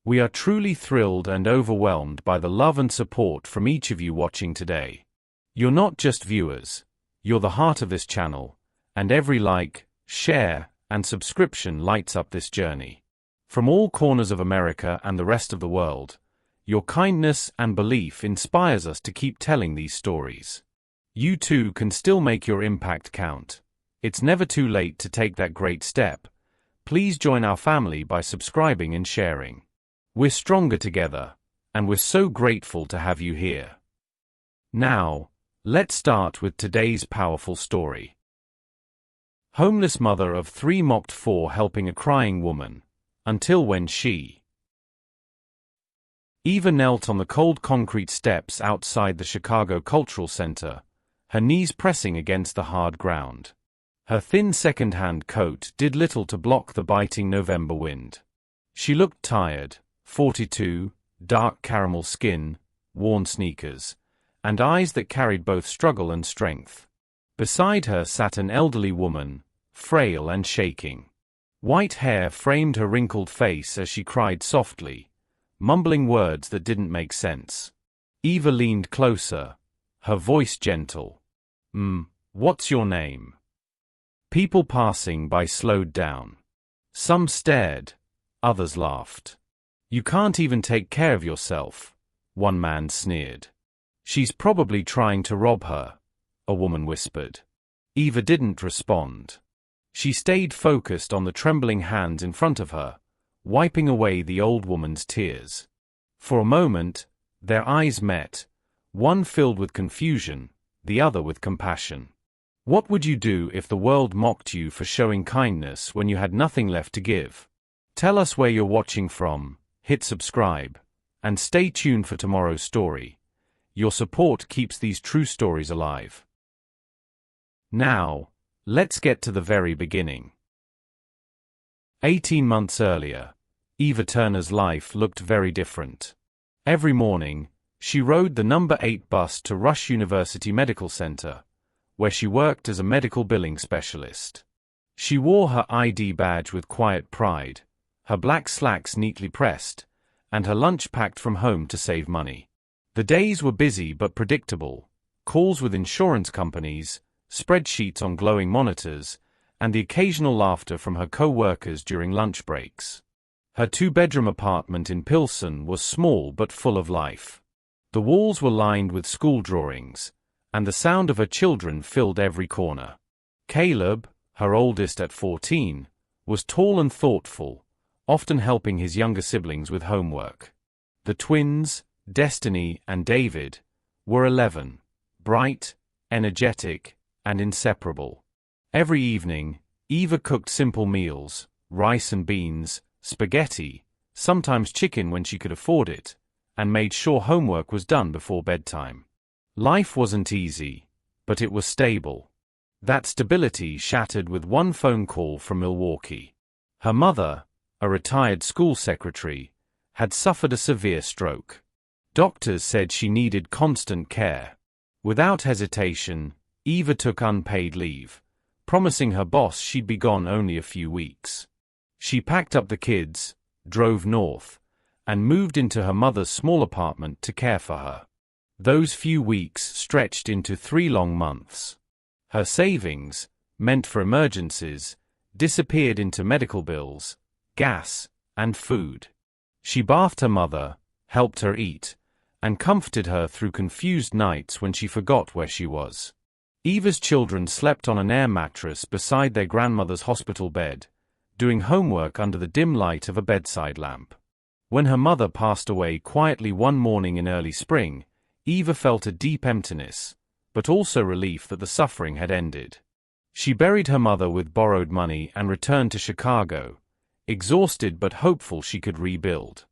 We are truly thrilled and overwhelmed by the love and support from each of you watching today. You're not just viewers, you're the heart of this channel, and every like, share, and subscription lights up this journey. From all corners of America and the rest of the world, your kindness and belief inspires us to keep telling these stories. You too can still make your impact count. It's never too late to take that great step. Please join our family by subscribing and sharing. We're stronger together, and we're so grateful to have you here. Now, let's start with today's powerful story. Homeless mother of three mocked for helping a crying woman, until when she. Eva knelt on the cold concrete steps outside the Chicago Cultural Center, her knees pressing against the hard ground. Her thin second-hand coat did little to block the biting November wind. She looked tired, 42, dark caramel skin, worn sneakers, and eyes that carried both struggle and strength. Beside her sat an elderly woman, frail and shaking. White hair framed her wrinkled face as she cried softly, mumbling words that didn't make sense. Eva leaned closer, her voice gentle. What's your name?" People passing by slowed down. Some stared, others laughed. "You can't even take care of yourself," one man sneered. "She's probably trying to rob her," a woman whispered. Eva didn't respond. She stayed focused on the trembling hands in front of her, wiping away the old woman's tears. For a moment, their eyes met, one filled with confusion, the other with compassion. What would you do if the world mocked you for showing kindness when you had nothing left to give? Tell us where you're watching from, hit subscribe, and stay tuned for tomorrow's story. Your support keeps these true stories alive. Now, let's get to the very beginning. 18 months earlier, Eva Turner's life looked very different. Every morning, she rode the number 8 bus to Rush University Medical Center, where she worked as a medical billing specialist. She wore her ID badge with quiet pride, her black slacks neatly pressed, and her lunch packed from home to save money. The days were busy but predictable, calls with insurance companies, spreadsheets on glowing monitors, and the occasional laughter from her co-workers during lunch breaks. Her 2-bedroom apartment in Pilsen was small but full of life. The walls were lined with school drawings, and the sound of her children filled every corner. Caleb, her oldest at 14, was tall and thoughtful, often helping his younger siblings with homework. The twins, Destiny and David, were 11, bright, energetic, and inseparable. Every evening, Eva cooked simple meals, rice and beans, spaghetti, sometimes chicken when she could afford it, and made sure homework was done before bedtime. Life wasn't easy, but it was stable. That stability shattered with one phone call from Milwaukee. Her mother, a retired school secretary, had suffered a severe stroke. Doctors said she needed constant care. Without hesitation, Eva took unpaid leave, promising her boss she'd be gone only a few weeks. She packed up the kids, drove north, and moved into her mother's small apartment to care for her. Those few weeks stretched into 3 long months. Her savings, meant for emergencies, disappeared into medical bills, gas, and food. She bathed her mother, helped her eat, and comforted her through confused nights when she forgot where she was. Eva's children slept on an air mattress beside their grandmother's hospital bed, doing homework under the dim light of a bedside lamp. When her mother passed away quietly one morning in early spring, Eva felt a deep emptiness, but also relief that the suffering had ended. She buried her mother with borrowed money and returned to Chicago, exhausted but hopeful she could rebuild.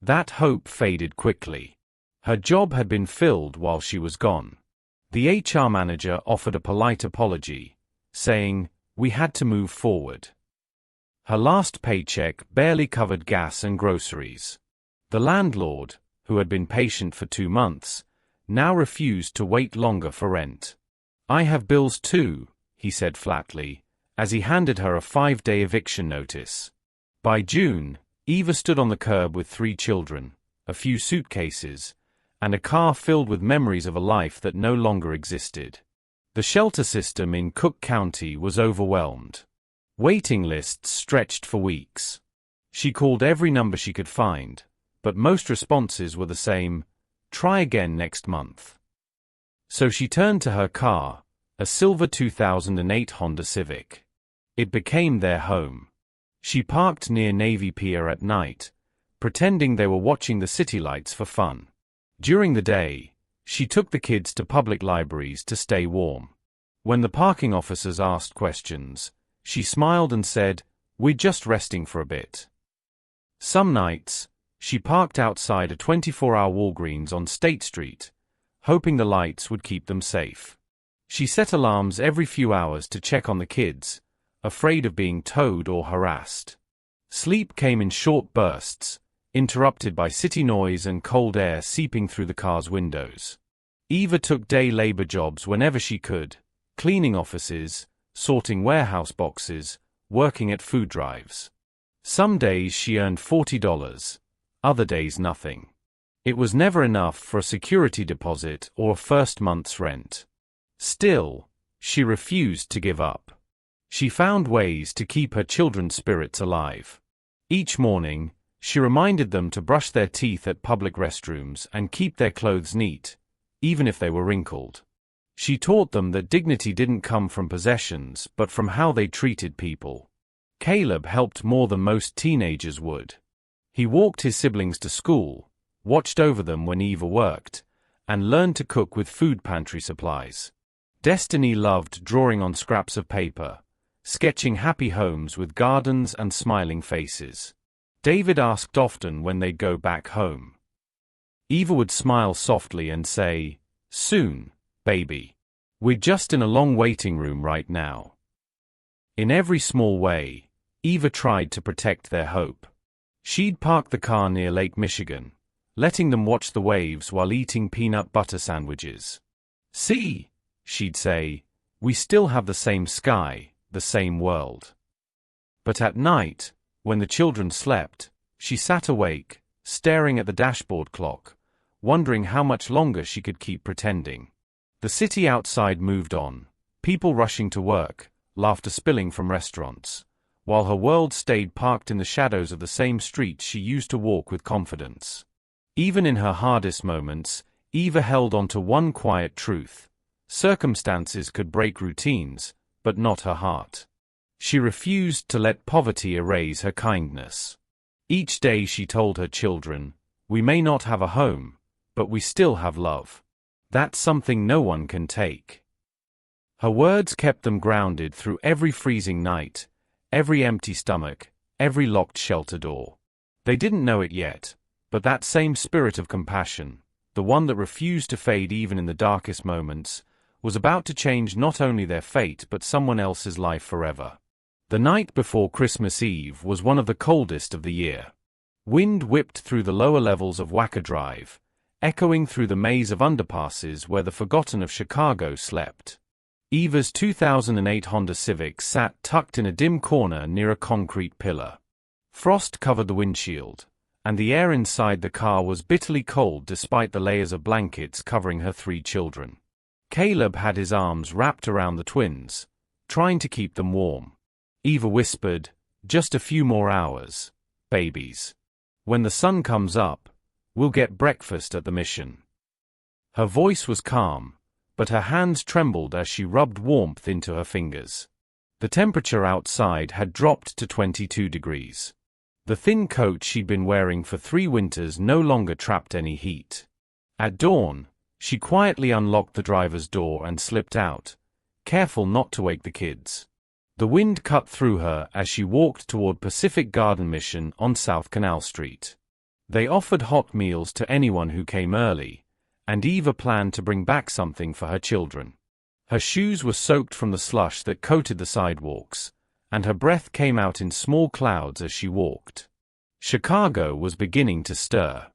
That hope faded quickly. Her job had been filled while she was gone. The HR manager offered a polite apology, saying, "We had to move forward." Her last paycheck barely covered gas and groceries. The landlord, who had been patient for 2 months, now refused to wait longer for rent. "I have bills too," he said flatly, as he handed her a 5-day eviction notice. By June, Eva stood on the curb with 3 children, a few suitcases, and a car filled with memories of a life that no longer existed. The shelter system in Cook County was overwhelmed. Waiting lists stretched for weeks. She called every number she could find, but most responses were the same: try again next month. So she turned to her car, a silver 2008 Honda Civic. It became their home. She parked near Navy Pier at night, pretending they were watching the city lights for fun. During the day, she took the kids to public libraries to stay warm. When the parking officers asked questions, she smiled and said, "We're just resting for a bit." Some nights, she parked outside a 24-hour Walgreens on State Street, hoping the lights would keep them safe. She set alarms every few hours to check on the kids, afraid of being towed or harassed. Sleep came in short bursts, interrupted by city noise and cold air seeping through the car's windows. Eva took day labor jobs whenever she could, cleaning offices, sorting warehouse boxes, working at food drives. Some days she earned $40, other days nothing. It was never enough for a security deposit or a first month's rent. Still, she refused to give up. She found ways to keep her children's spirits alive. Each morning, she reminded them to brush their teeth at public restrooms and keep their clothes neat, even if they were wrinkled. She taught them that dignity didn't come from possessions but from how they treated people. Caleb helped more than most teenagers would. He walked his siblings to school, watched over them when Eva worked, and learned to cook with food pantry supplies. Destiny loved drawing on scraps of paper, sketching happy homes with gardens and smiling faces. David asked often when they'd go back home. Eva would smile softly and say, "Soon, baby. We're just in a long waiting room right now." In every small way, Eva tried to protect their hope. She'd park the car near Lake Michigan, letting them watch the waves while eating peanut butter sandwiches. "See," she'd say, "we still have the same sky, the same world." But at night, when the children slept, she sat awake, staring at the dashboard clock, wondering how much longer she could keep pretending. The city outside moved on, people rushing to work, laughter spilling from restaurants, while her world stayed parked in the shadows of the same streets she used to walk with confidence. Even in her hardest moments, Eva held on to one quiet truth: circumstances could break routines, but not her heart. She refused to let poverty erase her kindness. Each day she told her children, "We may not have a home, but we still have love. That's something no one can take." Her words kept them grounded through every freezing night, every empty stomach, every locked shelter door. They didn't know it yet, but that same spirit of compassion, the one that refused to fade even in the darkest moments, was about to change not only their fate but someone else's life forever. The night before Christmas Eve was one of the coldest of the year. Wind whipped through the lower levels of Wacker Drive, echoing through the maze of underpasses where the forgotten of Chicago slept. Eva's 2008 Honda Civic sat tucked in a dim corner near a concrete pillar. Frost covered the windshield, and the air inside the car was bitterly cold despite the layers of blankets covering her 3 children. Caleb had his arms wrapped around the twins, trying to keep them warm. Eva whispered, "Just a few more hours, babies. When the sun comes up, we'll get breakfast at the mission." Her voice was calm, but her hands trembled as she rubbed warmth into her fingers. The temperature outside had dropped to 22 degrees. The thin coat she'd been wearing for 3 winters no longer trapped any heat. At dawn, she quietly unlocked the driver's door and slipped out, careful not to wake the kids. The wind cut through her as she walked toward Pacific Garden Mission on South Canal Street. They offered hot meals to anyone who came early, and Eva planned to bring back something for her children. Her shoes were soaked from the slush that coated the sidewalks, and her breath came out in small clouds as she walked. Chicago was beginning to stir.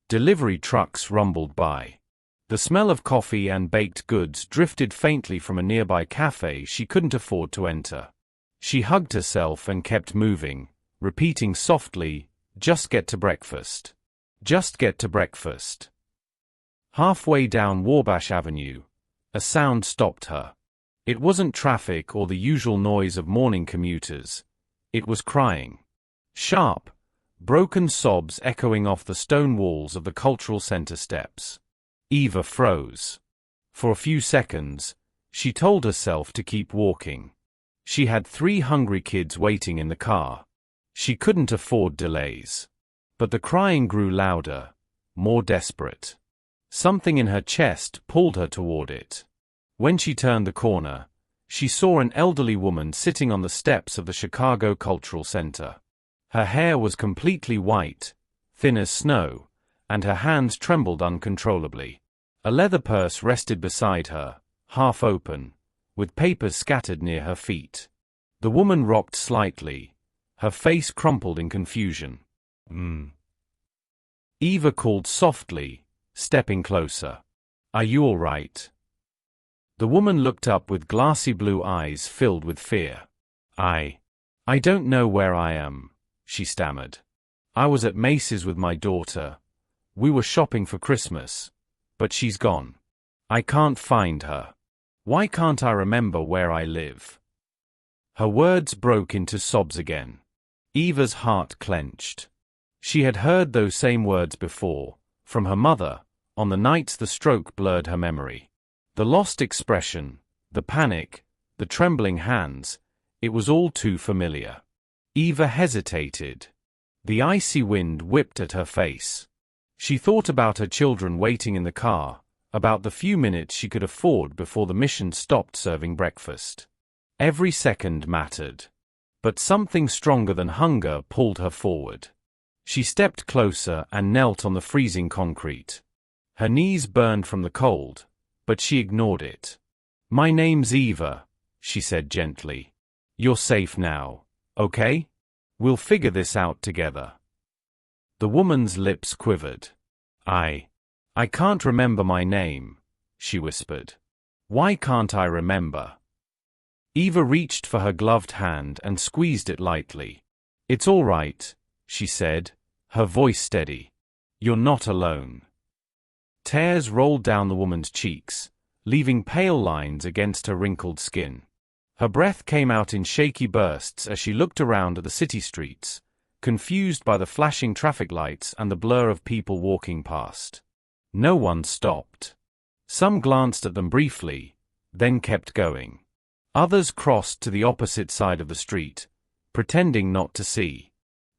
Delivery trucks rumbled by. The smell of coffee and baked goods drifted faintly from a nearby cafe she couldn't afford to enter. She hugged herself and kept moving, repeating softly, Just get to breakfast. Just get to breakfast. Halfway down Wabash Avenue, a sound stopped her. It wasn't traffic or the usual noise of morning commuters. It was crying. Sharp, broken sobs echoing off the stone walls of the cultural center steps. Eva froze. For a few seconds, she told herself to keep walking. She had 3 hungry kids waiting in the car. She couldn't afford delays. But the crying grew louder, more desperate. Something in her chest pulled her toward it. When she turned the corner, she saw an elderly woman sitting on the steps of the Chicago Cultural Center. Her hair was completely white, thin as snow, and her hands trembled uncontrollably. A leather purse rested beside her, half open, with papers scattered near her feet. The woman rocked slightly, her face crumpled in confusion. Eva called softly, stepping closer. "Are you all right?" The woman looked up with glassy blue eyes filled with fear. I don't know where I am," she stammered. "I was at Macy's with my daughter. We were shopping for Christmas. But she's gone. I can't find her. Why can't I remember where I live?" Her words broke into sobs again. Eva's heart clenched. She had heard those same words before, from her mother, on the nights the stroke blurred her memory. The lost expression, the panic, the trembling hands, it was all too familiar. Eva hesitated. The icy wind whipped at her face. She thought about her children waiting in the car, about the few minutes she could afford before the mission stopped serving breakfast. Every second mattered. But something stronger than hunger pulled her forward. She stepped closer and knelt on the freezing concrete. Her knees burned from the cold, but she ignored it. "My name's Eva," she said gently. "You're safe now, okay? We'll figure this out together." The woman's lips quivered. I can't remember my name," she whispered. "Why can't I remember?" Eva reached for her gloved hand and squeezed it lightly. "It's all right," she said, her voice steady. "You're not alone." Tears rolled down the woman's cheeks, leaving pale lines against her wrinkled skin. Her breath came out in shaky bursts as she looked around at the city streets, confused by the flashing traffic lights and the blur of people walking past. No one stopped. Some glanced at them briefly, then kept going. Others crossed to the opposite side of the street, pretending not to see.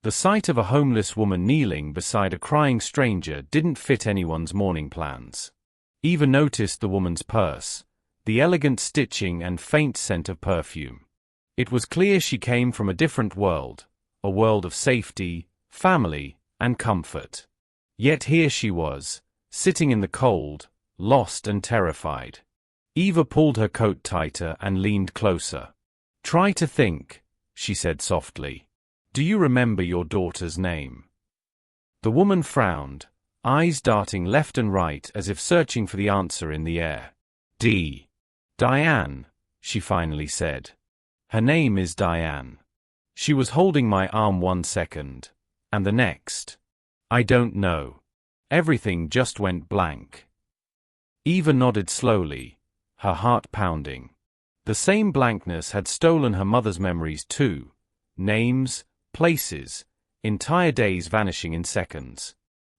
The sight of a homeless woman kneeling beside a crying stranger didn't fit anyone's morning plans. Eva noticed the woman's purse, the elegant stitching and faint scent of perfume. It was clear she came from a different world, a world of safety, family, and comfort. Yet here she was, sitting in the cold, lost and terrified. Eva pulled her coat tighter and leaned closer. "Try to think," she said softly. "Do you remember your daughter's name?" The woman frowned, eyes darting left and right as if searching for the answer in the air. Diane," she finally said. "Her name is Diane. She was holding my arm 1 second, and the next. I don't know. Everything just went blank." Eva nodded slowly, her heart pounding. The same blankness had stolen her mother's memories too. Names, places, entire days vanishing in seconds.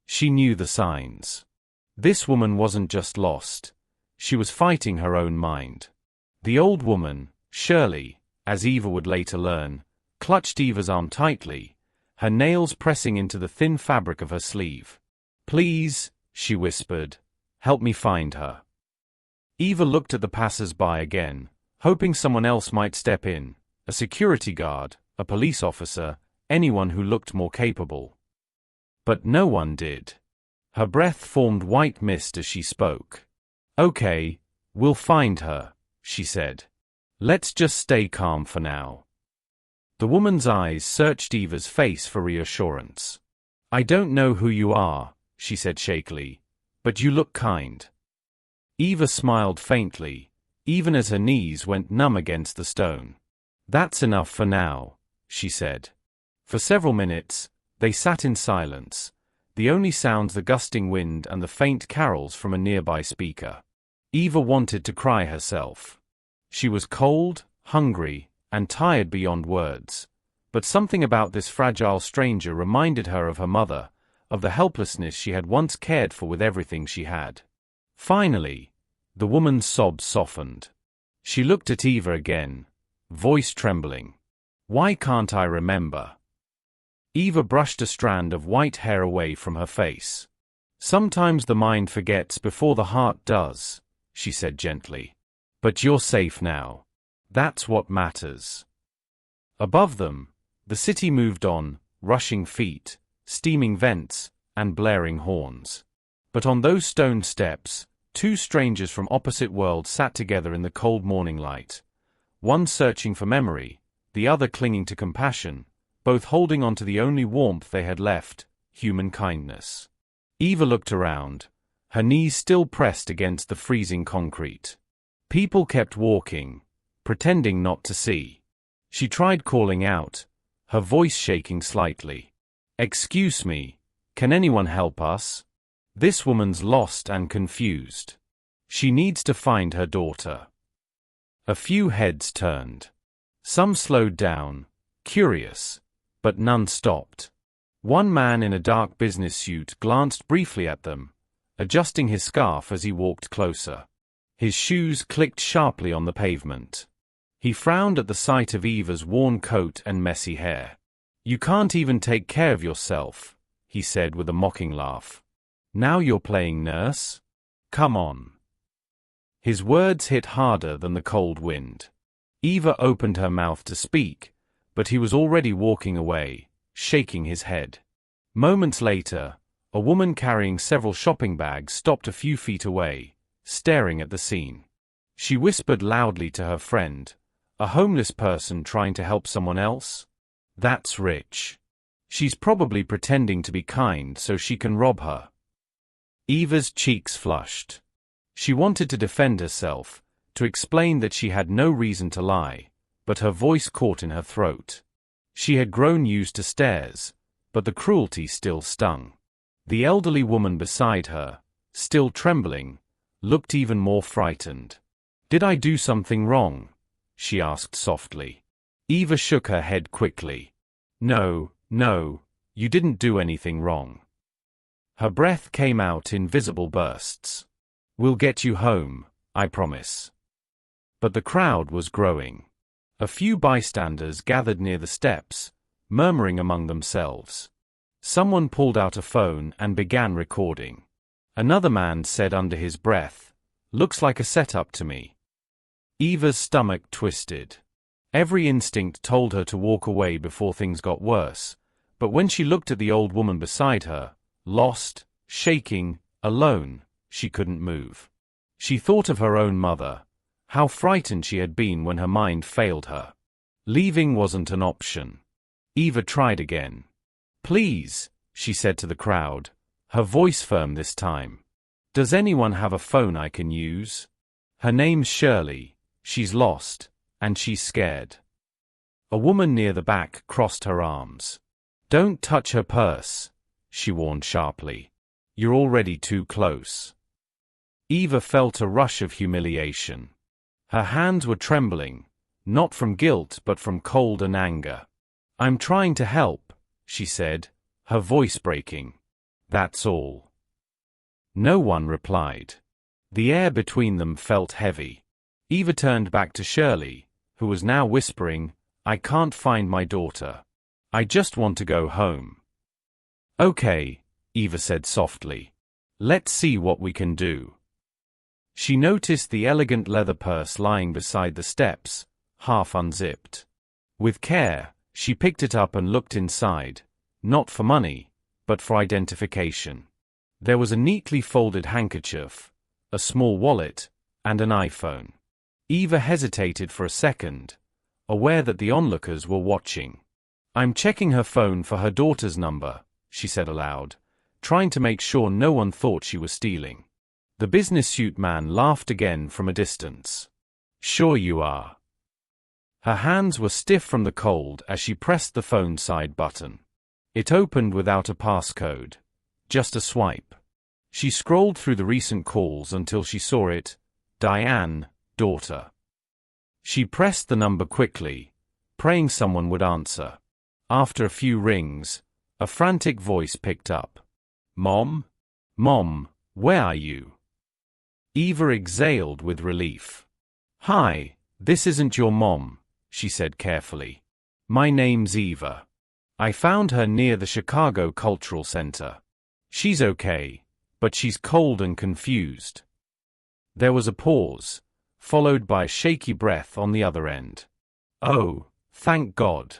She knew the signs. This woman wasn't just lost. She was fighting her own mind. The old woman, Shirley, as Eva would later learn, clutched Eva's arm tightly, her nails pressing into the thin fabric of her sleeve. "Please," she whispered, "help me find her." Eva looked at the passers-by again, hoping someone else might step in, a security guard, a police officer, anyone who looked more capable. But no one did. Her breath formed white mist as she spoke. "Okay, we'll find her," she said. "Let's just stay calm for now." The woman's eyes searched Eva's face for reassurance. "I don't know who you are," she said shakily, "but you look kind." Eva smiled faintly, even as her knees went numb against the stone. "That's enough for now," she said. For several minutes, They sat in silence, the only sounds the gusting wind and the faint carols from a nearby speaker. Eva wanted to cry herself. She was cold, hungry, and tired beyond words, but something about this fragile stranger reminded her of her mother, of the helplessness she had once cared for with everything she had. Finally, the woman's sobs softened. She looked at Eva again, voice trembling. "Why can't I remember?" Eva brushed a strand of white hair away from her face. "Sometimes the mind forgets before the heart does," she said gently. "But you're safe now. That's what matters." Above them, the city moved on, rushing feet, steaming vents, and blaring horns. But on those stone steps, two strangers from opposite worlds sat together in the cold morning light. One searching for memory, the other clinging to compassion, both holding on to the only warmth they had left, human kindness. Eva looked around, her knees still pressed against the freezing concrete. People kept walking, pretending not to see. She tried calling out, her voice shaking slightly. "Excuse me, can anyone help us? This woman's lost and confused. She needs to find her daughter." A few heads turned. Some slowed down, curious, but none stopped. One man in a dark business suit glanced briefly at them, adjusting his scarf as he walked closer. His shoes clicked sharply on the pavement. He frowned at the sight of Eva's worn coat and messy hair. "You can't even take care of yourself," he said with a mocking laugh. "Now you're playing nurse? Come on." His words hit harder than the cold wind. Eva opened her mouth to speak, but he was already walking away, shaking his head. Moments later, a woman carrying several shopping bags stopped a few feet away, staring at the scene. She whispered loudly to her friend, "A homeless person trying to help someone else? That's rich. She's probably pretending to be kind so she can rob her." Eva's cheeks flushed. She wanted to defend herself, to explain that she had no reason to lie, but her voice caught in her throat. She had grown used to stares, but the cruelty still stung. The elderly woman beside her, still trembling, looked even more frightened. "Did I do something wrong?" she asked softly. Eva shook her head quickly. No, you didn't do anything wrong." Her breath came out in visible bursts. "We'll get you home, I promise." But the crowd was growing. A few bystanders gathered near the steps, murmuring among themselves. Someone pulled out a phone and began recording. Another man said under his breath, "Looks like a setup to me." Eva's stomach twisted. Every instinct told her to walk away before things got worse, but when she looked at the old woman beside her, lost, shaking, alone, she couldn't move. She thought of her own mother, how frightened she had been when her mind failed her. Leaving wasn't an option. Eva tried again. "Please," she said to the crowd, her voice firm this time. "Does anyone have a phone I can use? Her name's Shirley, she's lost, and she's scared." A woman near the back crossed her arms. "Don't touch her purse," she warned sharply. "You're already too close." Eva felt a rush of humiliation. Her hands were trembling, not from guilt but from cold and anger. "I'm trying to help," she said, her voice breaking. "That's all." No one replied. The air between them felt heavy. Eva turned back to Shirley, who was now whispering, "I can't find my daughter. I just want to go home." "Okay," Eva said softly. "Let's see what we can do." She noticed the elegant leather purse lying beside the steps, half unzipped. With care, she picked it up and looked inside, not for money, but for identification. There was a neatly folded handkerchief, a small wallet, and an iPhone. Eva hesitated for a second, aware that the onlookers were watching. "I'm checking her phone for her daughter's number," she said aloud, trying to make sure no one thought she was stealing. The business suit man laughed again from a distance. "Sure you are." Her hands were stiff from the cold as she pressed the phone side button. It opened without a passcode. Just a swipe. She scrolled through the recent calls until she saw it. Diane, daughter. She pressed the number quickly, praying someone would answer. After a few rings, a frantic voice picked up. Mom? Mom, where are you? Eva exhaled with relief. Hi, this isn't your mom, she said carefully. My name's Eva. I found her near the Chicago Cultural Center. She's okay, but she's cold and confused. There was a pause, followed by a shaky breath on the other end. Oh, thank God.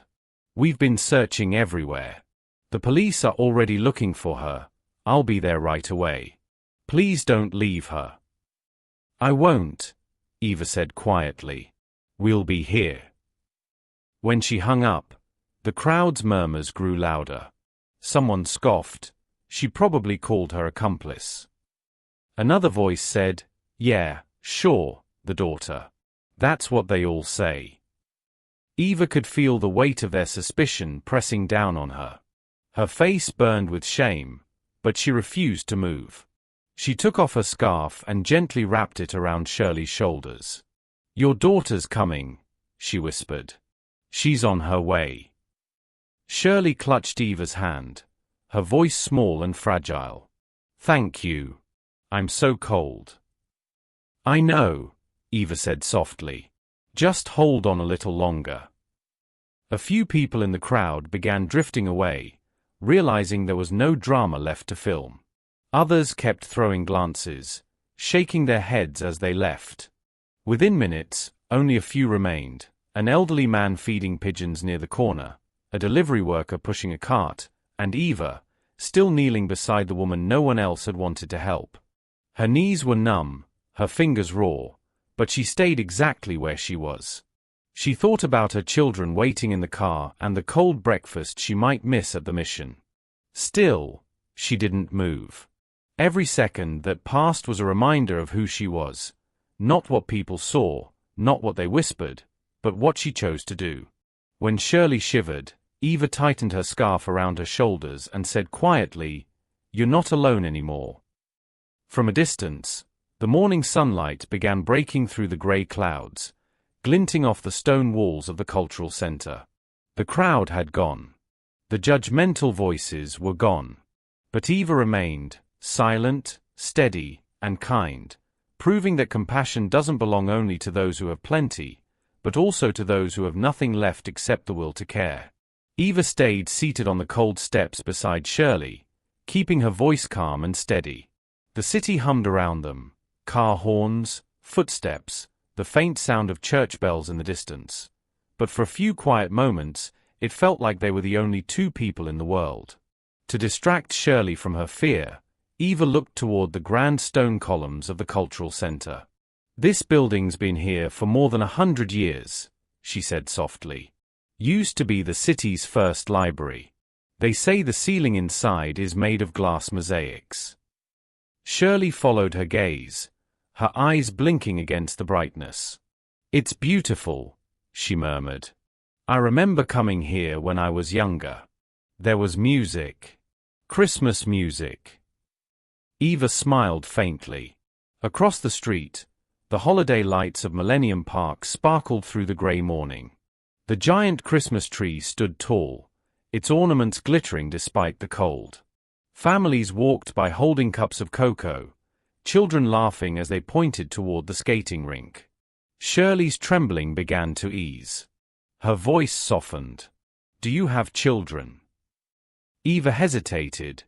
We've been searching everywhere. The police are already looking for her. I'll be there right away. Please don't leave her. I won't, Eva said quietly. We'll be here. When she hung up, the crowd's murmurs grew louder. Someone scoffed. She probably called her accomplice. Another voice said, yeah, sure, the daughter. That's what they all say. Eva could feel the weight of their suspicion pressing down on her. Her face burned with shame, but she refused to move. She took off her scarf and gently wrapped it around Shirley's shoulders. Your daughter's coming, she whispered. She's on her way. Shirley clutched Eva's hand, her voice small and fragile. Thank you. I'm so cold. I know, Eva said softly. Just hold on a little longer. A few people in the crowd began drifting away, realizing there was no drama left to film. Others kept throwing glances, shaking their heads as they left. Within minutes, only a few remained, an elderly man feeding pigeons near the corner, a delivery worker pushing a cart, and Eva, still kneeling beside the woman no one else had wanted to help. Her knees were numb, her fingers raw, but she stayed exactly where she was. She thought about her children waiting in the car and the cold breakfast she might miss at the mission. Still, she didn't move. Every second that passed was a reminder of who she was. Not what people saw, not what they whispered, but what she chose to do. When Shirley shivered, Eva tightened her scarf around her shoulders and said quietly, "You're not alone anymore." From a distance, the morning sunlight began breaking through the gray clouds, glinting off the stone walls of the cultural center. The crowd had gone. The judgmental voices were gone. But Eva remained, silent, steady, and kind, proving that compassion doesn't belong only to those who have plenty, but also to those who have nothing left except the will to care. Eva stayed seated on the cold steps beside Shirley, keeping her voice calm and steady. The city hummed around them, car horns, footsteps, the faint sound of church bells in the distance. But for a few quiet moments, it felt like they were the only two people in the world. To distract Shirley from her fear, Eva looked toward the grand stone columns of the cultural center. This building's been here for more than 100 years, she said softly. Used to be the city's first library. They say the ceiling inside is made of glass mosaics. Shirley followed her gaze, her eyes blinking against the brightness. It's beautiful, she murmured. I remember coming here when I was younger. There was music. Christmas music. Eva smiled faintly. Across the street, the holiday lights of Millennium Park sparkled through the gray morning. The giant Christmas tree stood tall, its ornaments glittering despite the cold. Families walked by holding cups of cocoa, children laughing as they pointed toward the skating rink. Shirley's trembling began to ease. Her voice softened. Do you have children? Eva hesitated,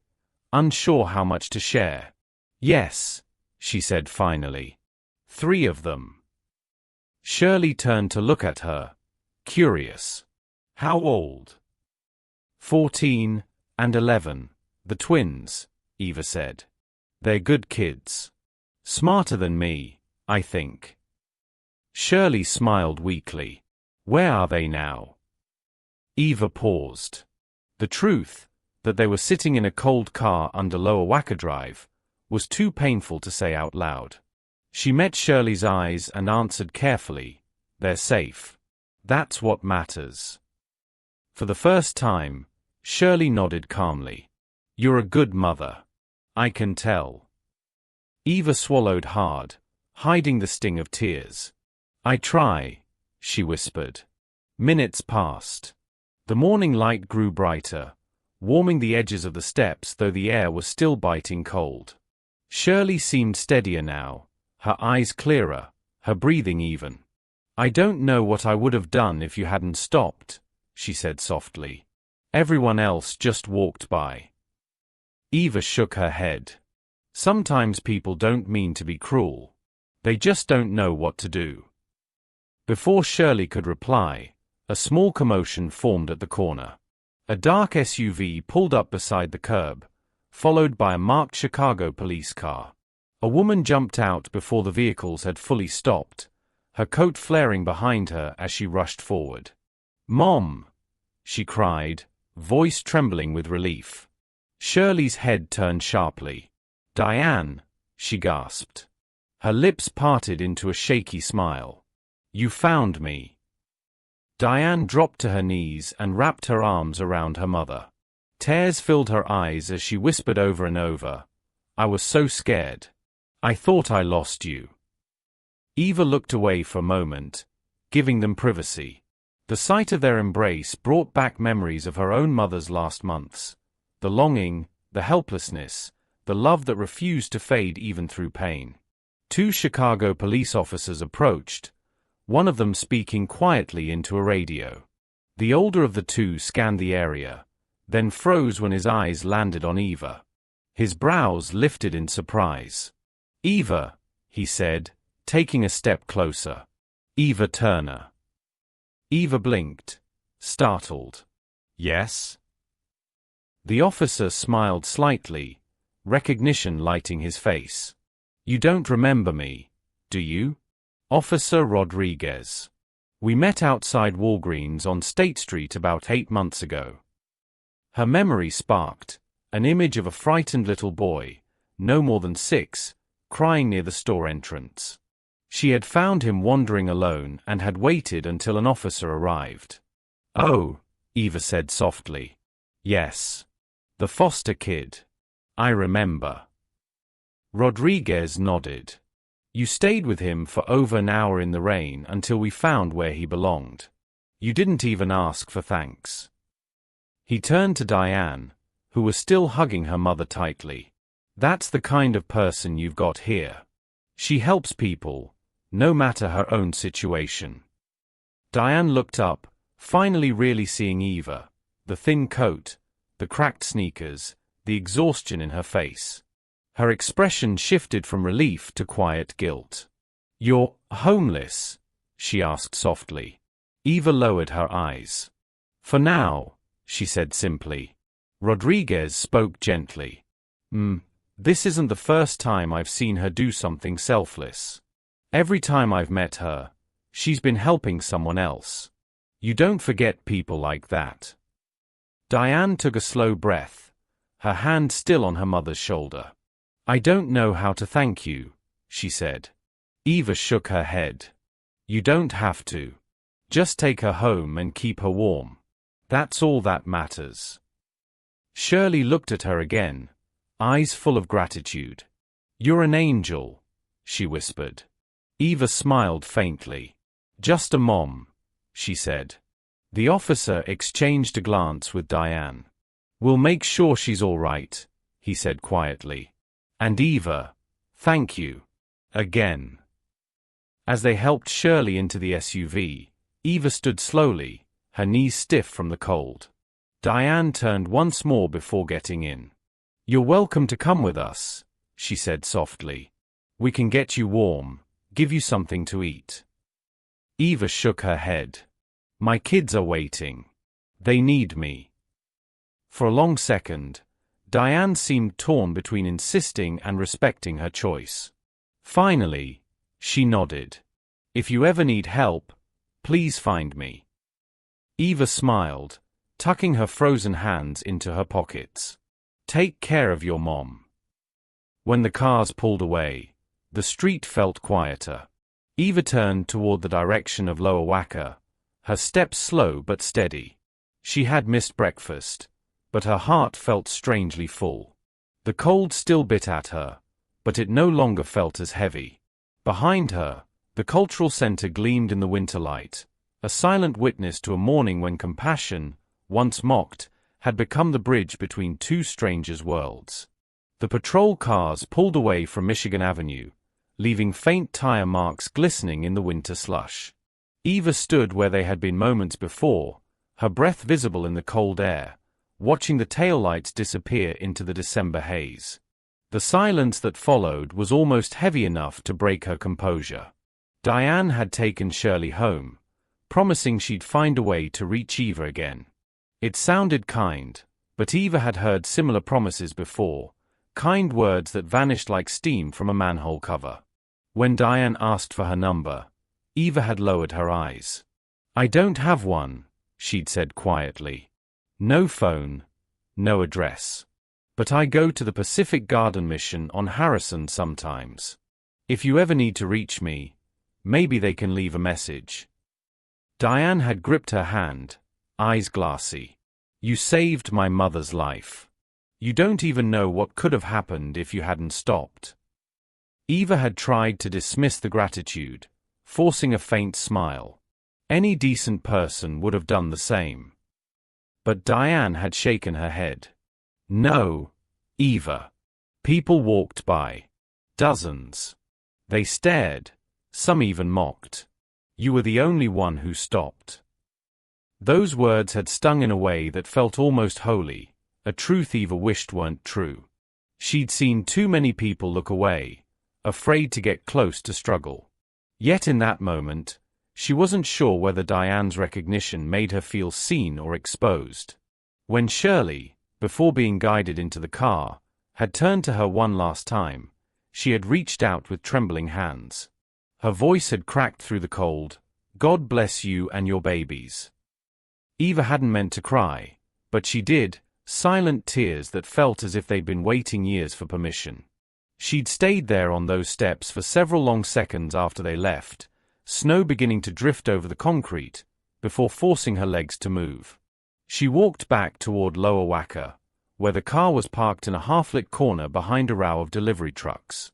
unsure how much to share. Yes, she said finally. 3 of them. Shirley turned to look at her, curious. How old? 14 and 11, the twins, Eva said. They're good kids. Smarter than me, I think. Shirley smiled weakly. Where are they now? Eva paused. The truth, that they were sitting in a cold car under Lower Wacker Drive, was too painful to say out loud. She met Shirley's eyes and answered carefully, they're safe. That's what matters. For the first time, Shirley nodded calmly. You're a good mother. I can tell. Eva swallowed hard, hiding the sting of tears. I try, she whispered. Minutes passed. The morning light grew brighter, warming the edges of the steps though the air was still biting cold. Shirley seemed steadier now, her eyes clearer, her breathing even. I don't know what I would have done if you hadn't stopped, she said softly. Everyone else just walked by. Eva shook her head. Sometimes people don't mean to be cruel. They just don't know what to do. Before Shirley could reply, a small commotion formed at the corner. A dark SUV pulled up beside the curb, followed by a marked Chicago police car. A woman jumped out before the vehicles had fully stopped, her coat flaring behind her as she rushed forward. "Mom!" she cried, voice trembling with relief. Shirley's head turned sharply. "Diane!" she gasped. Her lips parted into a shaky smile. "You found me." Diane dropped to her knees and wrapped her arms around her mother. Tears filled her eyes as she whispered over and over, "I was so scared. I thought I lost you." Eva looked away for a moment, giving them privacy. The sight of their embrace brought back memories of her own mother's last months. The longing, the helplessness, the love that refused to fade even through pain. Two Chicago police officers approached, one of them speaking quietly into a radio. The older of the two scanned the area, then froze when his eyes landed on Eva. His brows lifted in surprise. "Eva," he said, taking a step closer. "Eva Turner." Eva blinked, startled. "Yes?" The officer smiled slightly, recognition lighting his face. "You don't remember me, do you? Officer Rodriguez. We met outside Walgreens on State Street about 8 months ago." Her memory sparked, an image of a frightened little boy, no more than 6, crying near the store entrance. She had found him wandering alone and had waited until an officer arrived. "Oh," Eva said softly. "Yes. The foster kid. I remember." Rodriguez nodded. "You stayed with him for over an hour in the rain until we found where he belonged. You didn't even ask for thanks." He turned to Diane, who was still hugging her mother tightly. "That's the kind of person you've got here. She helps people, no matter her own situation." Diane looked up, finally really seeing Eva, the thin coat, the cracked sneakers, the exhaustion in her face. Her expression shifted from relief to quiet guilt. "You're homeless?" she asked softly. Eva lowered her eyes. "For now," she said simply. Rodriguez spoke gently. This isn't the first time I've seen her do something selfless. Every time I've met her, she's been helping someone else. You don't forget people like that." Diane took a slow breath, her hand still on her mother's shoulder. "I don't know how to thank you," she said. Eva shook her head. "You don't have to. Just take her home and keep her warm. That's all that matters." Shirley looked at her again, eyes full of gratitude. "You're an angel," she whispered. Eva smiled faintly. "Just a mom," she said. The officer exchanged a glance with Diane. "We'll make sure she's all right," he said quietly. "And Eva, thank you. Again." As they helped Shirley into the SUV, Eva stood slowly, her knees stiff from the cold. Diane turned once more before getting in. "You're welcome to come with us," she said softly. "We can get you warm, give you something to eat." Eva shook her head. "My kids are waiting. They need me." For a long second, Diane seemed torn between insisting and respecting her choice. Finally, she nodded. "If you ever need help, please find me." Eva smiled, tucking her frozen hands into her pockets. "Take care of your mom." When the cars pulled away, the street felt quieter. Eva turned toward the direction of Lower Wacker, her steps slow but steady. She had missed breakfast, but her heart felt strangely full. The cold still bit at her, but it no longer felt as heavy. Behind her, the cultural center gleamed in the winter light, a silent witness to a morning when compassion, once mocked, had become the bridge between two strangers' worlds. The patrol cars pulled away from Michigan Avenue, leaving faint tire marks glistening in the winter slush. Eva stood where they had been moments before, her breath visible in the cold air, watching the taillights disappear into the December haze. The silence that followed was almost heavy enough to break her composure. Diane had taken Shirley home, promising she'd find a way to reach Eva again. It sounded kind, but Eva had heard similar promises before, kind words that vanished like steam from a manhole cover. When Diane asked for her number, Eva had lowered her eyes. "I don't have one," she'd said quietly. "No phone, no address. But I go to the Pacific Garden Mission on Harrison sometimes. If you ever need to reach me, maybe they can leave a message." Diane had gripped her hand, eyes glassy. "You saved my mother's life. You don't even know what could have happened if you hadn't stopped." Eva had tried to dismiss the gratitude, forcing a faint smile. Any decent person would have done the same. But Diane had shaken her head. "No, Eva." People walked by. Dozens. They stared, some even mocked. "You were the only one who stopped." Those words had stung in a way that felt almost holy, a truth Eva wished weren't true. She'd seen too many people look away, afraid to get close to struggle. Yet in that moment, she wasn't sure whether Diane's recognition made her feel seen or exposed. When Shirley, before being guided into the car, had turned to her one last time, she had reached out with trembling hands. Her voice had cracked through the cold, "God bless you and your babies." Eva hadn't meant to cry, but she did, silent tears that felt as if they'd been waiting years for permission. She'd stayed there on those steps for several long seconds after they left, snow beginning to drift over the concrete, before forcing her legs to move. She walked back toward Lower Wacker, where the car was parked in a half-lit corner behind a row of delivery trucks.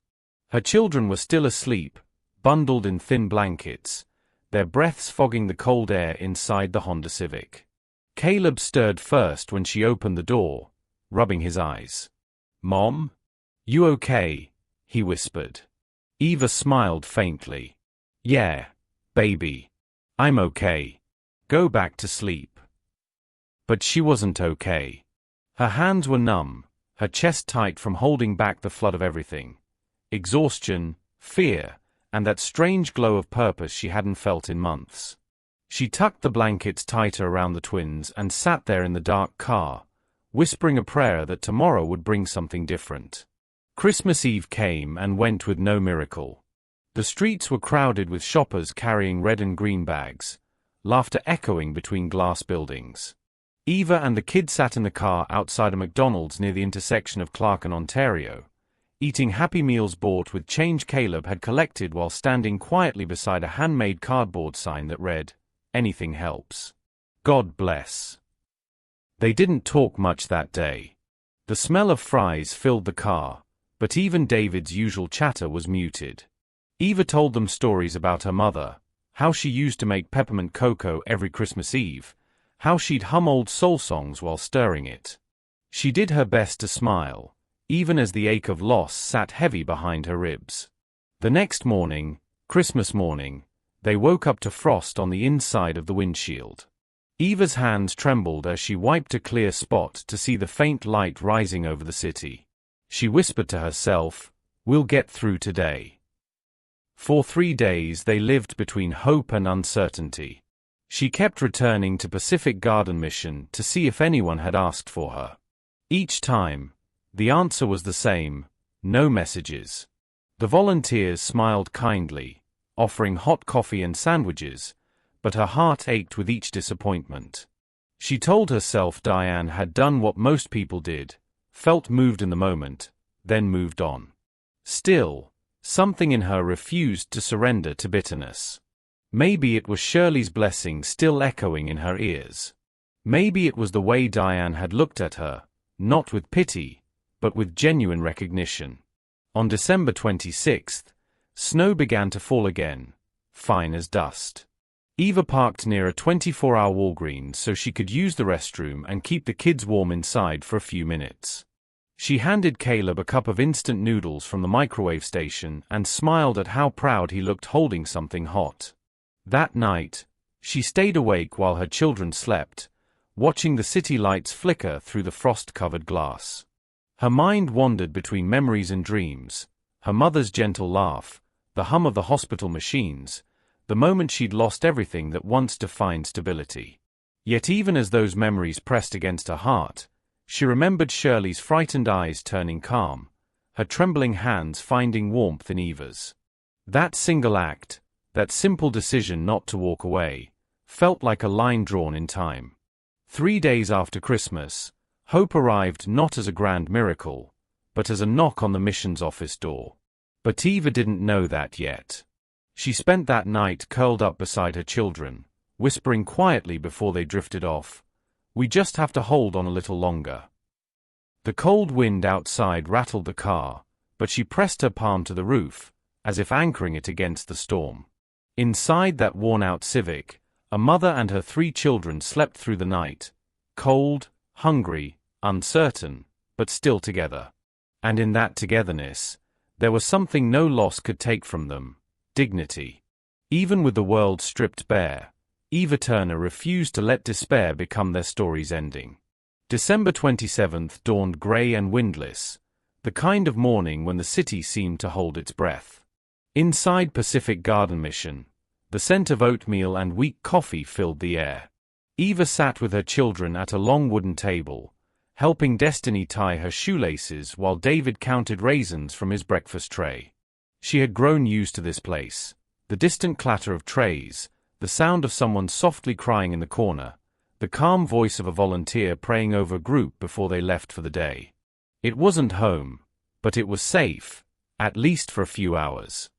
Her children were still asleep, bundled in thin blankets, their breaths fogging the cold air inside the Honda Civic. Caleb stirred first when she opened the door, rubbing his eyes. "Mom? You okay?" he whispered. Eva smiled faintly. "Yeah, baby. I'm okay. Go back to sleep." But she wasn't okay. Her hands were numb, her chest tight from holding back the flood of everything. Exhaustion, fear, and that strange glow of purpose she hadn't felt in months. She tucked the blankets tighter around the twins and sat there in the dark car, whispering a prayer that tomorrow would bring something different. Christmas Eve came and went with no miracle. The streets were crowded with shoppers carrying red and green bags, laughter echoing between glass buildings. Eva and the kids sat in the car outside a McDonald's near the intersection of Clark and Ontario, eating Happy Meals bought with change Caleb had collected while standing quietly beside a handmade cardboard sign that read, "Anything helps. God bless." They didn't talk much that day. The smell of fries filled the car, but even David's usual chatter was muted. Eva told them stories about her mother, how she used to make peppermint cocoa every Christmas Eve, how she'd hum old soul songs while stirring it. She did her best to smile, even as the ache of loss sat heavy behind her ribs. The next morning, Christmas morning, they woke up to frost on the inside of the windshield. Eva's hands trembled as she wiped a clear spot to see the faint light rising over the city. She whispered to herself, "We'll get through today." For 3 days they lived between hope and uncertainty. She kept returning to Pacific Garden Mission to see if anyone had asked for her. Each time, the answer was the same: no messages. The volunteers smiled kindly, offering hot coffee and sandwiches, but her heart ached with each disappointment. She told herself Diane had done what most people did, felt moved in the moment, then moved on. Still, something in her refused to surrender to bitterness. Maybe it was Shirley's blessing still echoing in her ears. Maybe it was the way Diane had looked at her, not with pity, but with genuine recognition. On December 26th, snow began to fall again, fine as dust. Eva parked near a 24-hour Walgreens so she could use the restroom and keep the kids warm inside for a few minutes. She handed Caleb a cup of instant noodles from the microwave station and smiled at how proud he looked holding something hot. That night, she stayed awake while her children slept, watching the city lights flicker through the frost-covered glass. Her mind wandered between memories and dreams, her mother's gentle laugh, the hum of the hospital machines, the moment she'd lost everything that once defined stability. Yet even as those memories pressed against her heart, she remembered Shirley's frightened eyes turning calm, her trembling hands finding warmth in Eva's. That single act, that simple decision not to walk away, felt like a line drawn in time. 3 days after Christmas, hope arrived not as a grand miracle, but as a knock on the mission's office door. But Eva didn't know that yet. She spent that night curled up beside her children, whispering quietly before they drifted off, "We just have to hold on a little longer." The cold wind outside rattled the car, but she pressed her palm to the roof, as if anchoring it against the storm. Inside that worn-out Civic, a mother and her 3 children slept through the night, cold, hungry, uncertain, but still together. And in that togetherness, there was something no loss could take from them: dignity. Even with the world stripped bare, Eva Turner refused to let despair become their story's ending. December 27th dawned grey and windless, the kind of morning when the city seemed to hold its breath. Inside Pacific Garden Mission, the scent of oatmeal and weak coffee filled the air. Eva sat with her children at a long wooden table, helping Destiny tie her shoelaces while David counted raisins from his breakfast tray. She had grown used to this place, the distant clatter of trays, the sound of someone softly crying in the corner, the calm voice of a volunteer praying over a group before they left for the day. It wasn't home, but it was safe, at least for a few hours.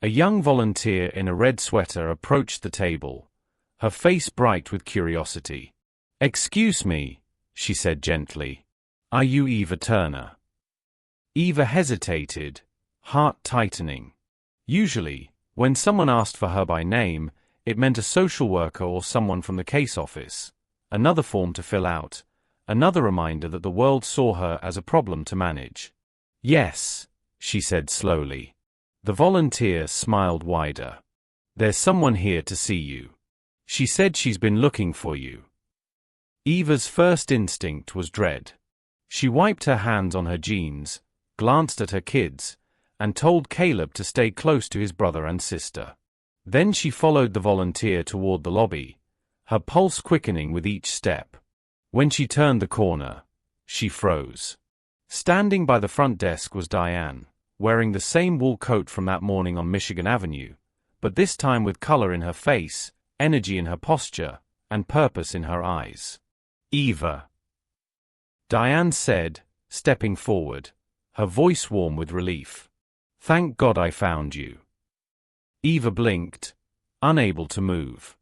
A young volunteer in a red sweater approached the table, her face bright with curiosity. "Excuse me," she said gently. "Are you Eva Turner?" Eva hesitated, heart tightening. Usually, when someone asked for her by name, it meant a social worker or someone from the case office. Another form to fill out, another reminder that the world saw her as a problem to manage. "Yes," she said slowly. The volunteer smiled wider. "There's someone here to see you. She said she's been looking for you." Eva's first instinct was dread. She wiped her hands on her jeans, glanced at her kids, and told Caleb to stay close to his brother and sister. Then she followed the volunteer toward the lobby, her pulse quickening with each step. When she turned the corner, she froze. Standing by the front desk was Diane, wearing the same wool coat from that morning on Michigan Avenue, but this time with color in her face, energy in her posture, and purpose in her eyes. "Eva," Diane said, stepping forward, her voice warm with relief. "Thank God I found you." Eva blinked, unable to move.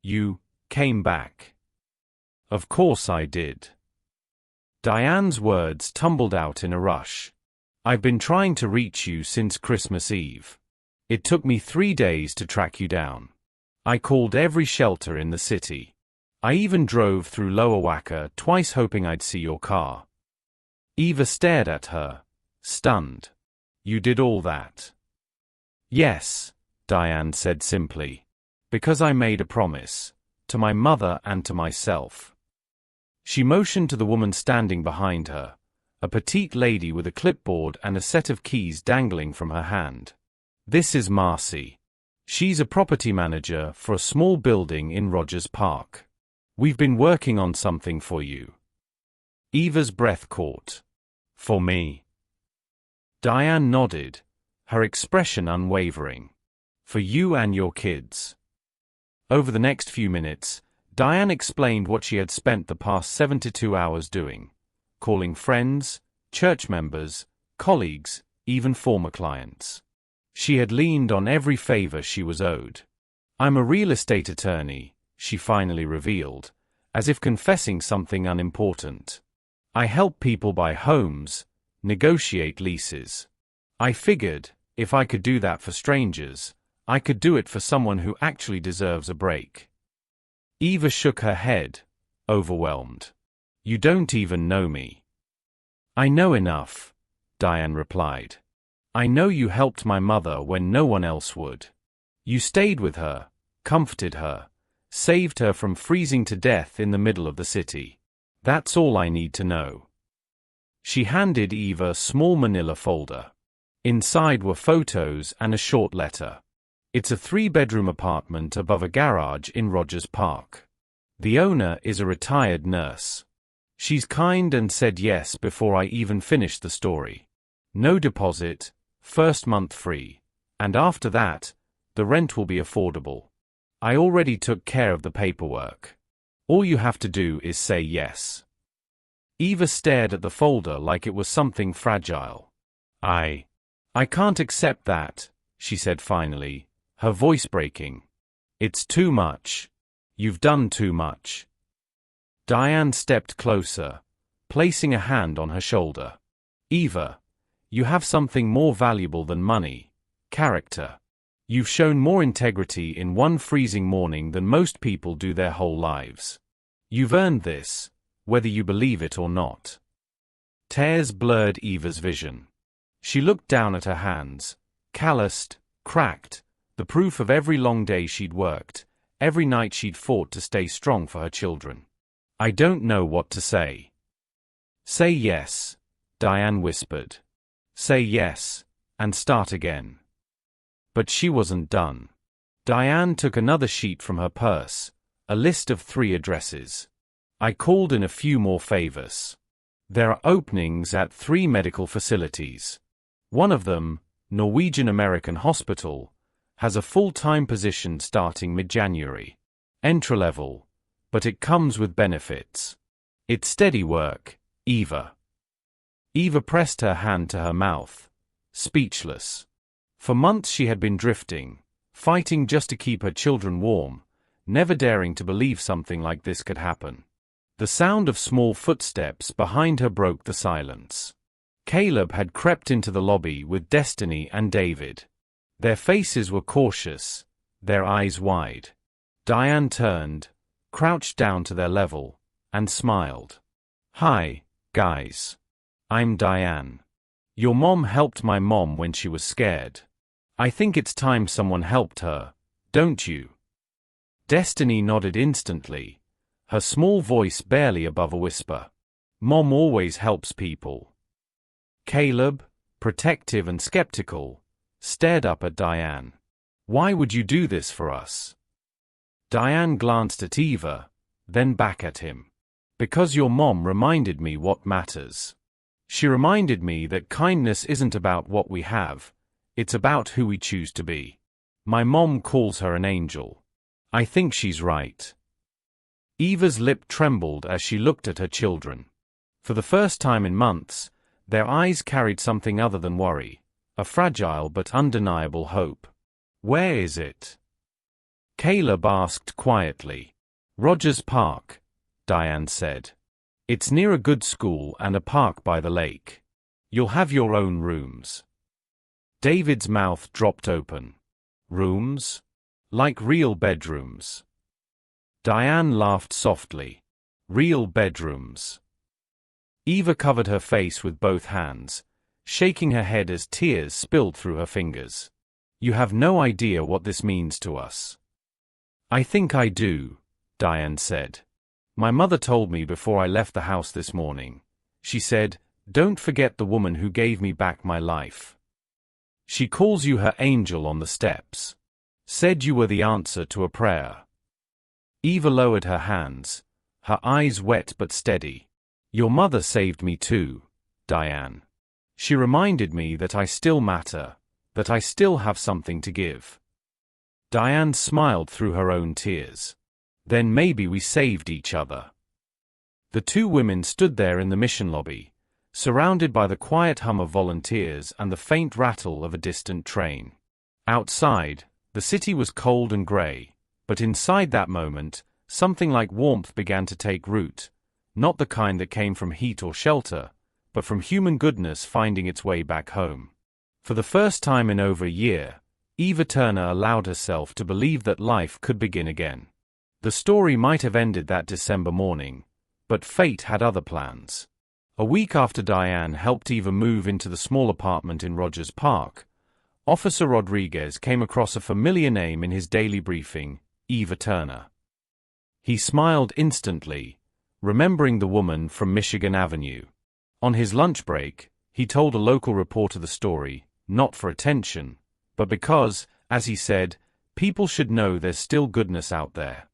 "You came back." "Of course I did." Diane's words tumbled out in a rush. "I've been trying to reach you since Christmas Eve. It took me 3 days to track you down. I called every shelter in the city. I even drove through Lower Wacker twice hoping I'd see your car." Eva stared at her, stunned. "You did all that?" "Yes," Diane said simply. "Because I made a promise. To my mother and to myself." She motioned to the woman standing behind her, a petite lady with a clipboard and a set of keys dangling from her hand. "This is Marcy. She's a property manager for a small building in Rogers Park. We've been working on something for you." Eva's breath caught. "For me?" Diane nodded, her expression unwavering. "For you and your kids." Over the next few minutes, Diane explained what she had spent the past 72 hours doing. Calling friends, church members, colleagues, even former clients. She had leaned on every favor she was owed. "I'm a real estate attorney," she finally revealed, as if confessing something unimportant. I help people buy homes, negotiate leases. I figured, if I could do that for strangers, I could do it for someone who actually deserves a break. Eva shook her head, overwhelmed. You don't even know me. I know enough, Diane replied. I know you helped my mother when no one else would. You stayed with her, comforted her, saved her from freezing to death in the middle of the city. That's all I need to know. She handed Eva a small manila folder. Inside were photos and a short letter. It's a 3-bedroom apartment above a garage in Rogers Park. The owner is a retired nurse. She's kind and said yes before I even finished the story. No deposit, first month free, and after that, the rent will be affordable. I already took care of the paperwork. All you have to do is say yes. Eva stared at the folder like it was something fragile. I can't accept that, she said finally, her voice breaking. It's too much. You've done too much. Diane stepped closer, placing a hand on her shoulder. Eva, you have something more valuable than money, character. You've shown more integrity in one freezing morning than most people do their whole lives. You've earned this, whether you believe it or not. Tears blurred Eva's vision. She looked down at her hands, calloused, cracked, the proof of every long day she'd worked, every night she'd fought to stay strong for her children. I don't know what to say. Say yes, Diane whispered. Say yes, and start again. But she wasn't done. Diane took another sheet from her purse, a list of 3 addresses. I called in a few more favors. There are openings at 3 medical facilities. One of them, Norwegian American Hospital, has a full-time position starting mid-January. Entry-level, but it comes with benefits. It's steady work, Eva. Eva pressed her hand to her mouth, speechless. For months she had been drifting, fighting just to keep her children warm, never daring to believe something like this could happen. The sound of small footsteps behind her broke the silence. Caleb had crept into the lobby with Destiny and David. Their faces were cautious, their eyes wide. Diane turned, crouched down to their level, and smiled. Hi, guys. I'm Diane. Your mom helped my mom when she was scared. I think it's time someone helped her, don't you? Destiny nodded instantly, her small voice barely above a whisper. Mom always helps people. Caleb, protective and skeptical, stared up at Diane. Why would you do this for us? Diane glanced at Eva, then back at him. Because your mom reminded me what matters. She reminded me that kindness isn't about what we have, it's about who we choose to be. My mom calls her an angel. I think she's right. Eva's lip trembled as she looked at her children. For the first time in months, their eyes carried something other than worry, a fragile but undeniable hope. Where is it? Caleb asked quietly. Rogers Park, Diane said. It's near a good school and a park by the lake. You'll have your own rooms. David's mouth dropped open. Rooms? Like real bedrooms. Diane laughed softly. Real bedrooms. Eva covered her face with both hands, shaking her head as tears spilled through her fingers. You have no idea what this means to us. I think I do, Diane said. My mother told me before I left the house this morning. She said, don't forget the woman who gave me back my life. She calls you her angel on the steps. Said you were the answer to a prayer. Eva lowered her hands, her eyes wet but steady. Your mother saved me too, Diane. She reminded me that I still matter, that I still have something to give. Diane smiled through her own tears. Then maybe we saved each other. The 2 women stood there in the mission lobby, surrounded by the quiet hum of volunteers and the faint rattle of a distant train. Outside, the city was cold and gray, but inside that moment, something like warmth began to take root, not the kind that came from heat or shelter, but from human goodness finding its way back home. For the first time in over a year, Eva Turner allowed herself to believe that life could begin again. The story might have ended that December morning, but fate had other plans. A week after Diane helped Eva move into the small apartment in Rogers Park, Officer Rodriguez came across a familiar name in his daily briefing, Eva Turner. He smiled instantly, remembering the woman from Michigan Avenue. On his lunch break, he told a local reporter the story, not for attention, but because, as he said, people should know there's still goodness out there.